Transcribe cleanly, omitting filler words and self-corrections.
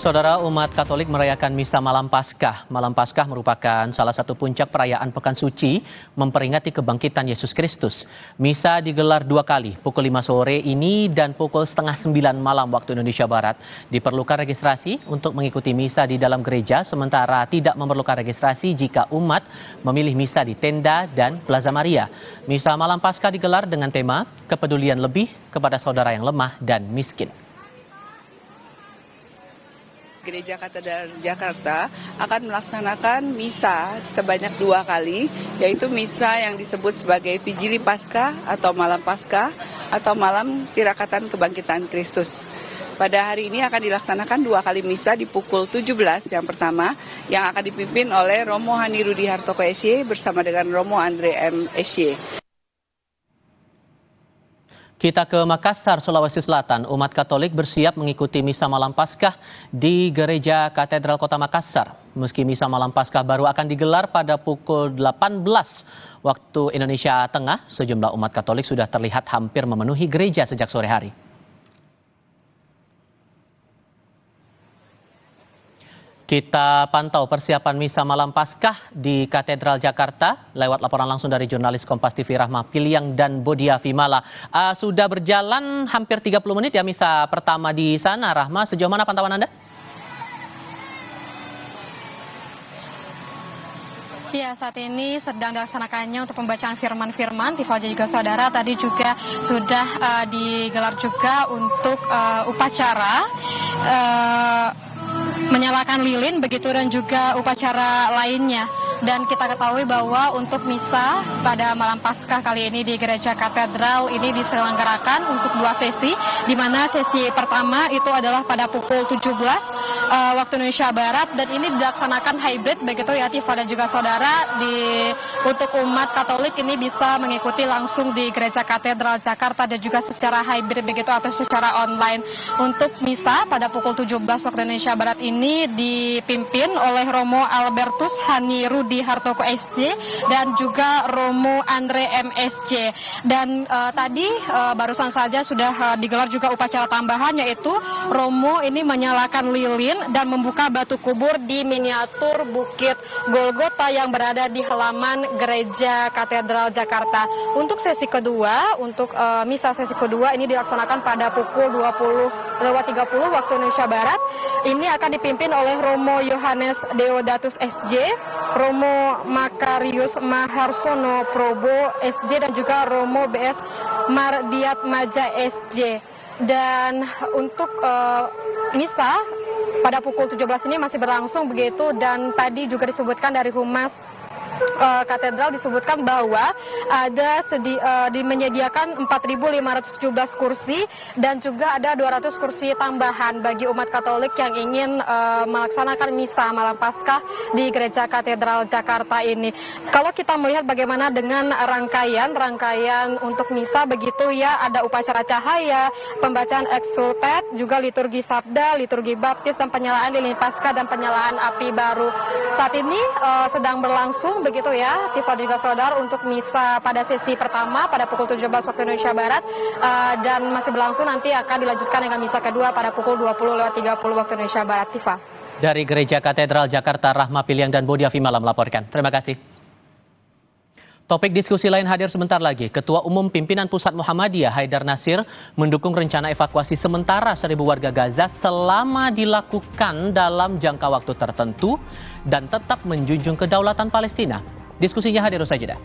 Saudara, umat Katolik merayakan Misa Malam Paskah. Malam Paskah merupakan salah satu puncak perayaan Pekan Suci memperingati kebangkitan Yesus Kristus. Misa digelar 2 kali, pukul 5 sore ini dan pukul setengah 9 malam waktu Indonesia Barat. Diperlukan registrasi untuk mengikuti misa di dalam gereja, sementara tidak memerlukan registrasi jika umat memilih misa di tenda dan Plaza Maria. Misa Malam Paskah digelar dengan tema kepedulian lebih kepada saudara yang lemah dan miskin. Gereja Katedral Jakarta akan melaksanakan misa sebanyak 2 kali, yaitu misa yang disebut sebagai Vigili Paskah atau Malam Paskah atau Malam Tirakatan Kebangkitan Kristus. Pada hari ini akan dilaksanakan 2 kali misa di pukul 17 yang pertama, yang akan dipimpin oleh Romo Hani Rudi Hartoko SY bersama dengan Romo Andre M. SY. Kita ke Makassar, Sulawesi Selatan. Umat Katolik bersiap mengikuti Misa Malam Paskah di Gereja Katedral Kota Makassar. Meski Misa Malam Paskah baru akan digelar pada pukul 18 waktu Indonesia Tengah, sejumlah umat Katolik sudah terlihat hampir memenuhi gereja sejak sore hari. Kita pantau persiapan Misa Malam Paskah di Katedral Jakarta lewat laporan langsung dari jurnalis Kompas TV Rahma Piliang dan Bodia Vimala. Sudah berjalan hampir 30 menit ya misa pertama di sana, Rahma. Sejauh mana pantauan Anda? Ya, saat ini sedang dilaksanakannya untuk pembacaan firman-firman. Tifa juga saudara, tadi juga sudah digelar juga untuk upacara menyalakan lilin begitu dan juga upacara lainnya. Dan kita ketahui bahwa untuk misa pada malam Paskah kali ini di Gereja Katedral ini diselenggarakan untuk 2 sesi, di mana sesi pertama itu adalah pada pukul 17 waktu Indonesia Barat, dan ini dilaksanakan hybrid begitu ya Tifa dan juga saudara. Untuk umat Katolik ini bisa mengikuti langsung di Gereja Katedral Jakarta dan juga secara hybrid begitu atau secara online. Untuk misa pada pukul 17 waktu Indonesia Barat ini dipimpin oleh Romo Albertus Hani Rudi Hartoko SJ dan juga Romo Andre MSJ. Dan tadi barusan saja sudah digelar juga upacara tambahan, yaitu Romo ini menyalakan lilin dan membuka batu kubur di miniatur Bukit Golgota yang berada di halaman Gereja Katedral Jakarta. Untuk sesi kedua, untuk misa sesi kedua ini dilaksanakan pada pukul 20:30 waktu Indonesia Barat. Ini akan dipimpin oleh Romo Yohanes Deodatus SJ, Romo Makarius Maharsono Probo SJ dan juga Romo BS Mardiat Maja SJ. Dan untuk misa pada pukul 17 ini masih berlangsung begitu, dan tadi juga disebutkan dari Humas Katedral disebutkan bahwa ada menyediakan 4.517 kursi dan juga ada 200 kursi tambahan bagi umat Katolik yang ingin melaksanakan misa Malam Paskah di Gereja Katedral Jakarta ini. Kalau kita melihat bagaimana dengan rangkaian untuk misa begitu ya, ada upacara cahaya, pembacaan eksultet, juga liturgi sabda, liturgi baptis, dan penyalaan lilin Paskah dan penyalaan api baru. Saat ini sedang berlangsung begitu ya, Tifa juga saudara, untuk misa pada sesi pertama pada pukul 17 waktu Indonesia Barat, dan masih berlangsung, nanti akan dilanjutkan dengan misa kedua pada pukul 20:30 waktu Indonesia Barat. Tifa. Dari Gereja Katedral Jakarta, Rahma Piliang dan Bodia Vimala melaporkan. Terima kasih. Topik diskusi lain hadir sebentar lagi. Ketua Umum Pimpinan Pusat Muhammadiyah Haidar Nasir mendukung rencana evakuasi sementara 1.000 warga Gaza selama dilakukan dalam jangka waktu tertentu dan tetap menjunjung kedaulatan Palestina. Diskusinya hadir usai jeda.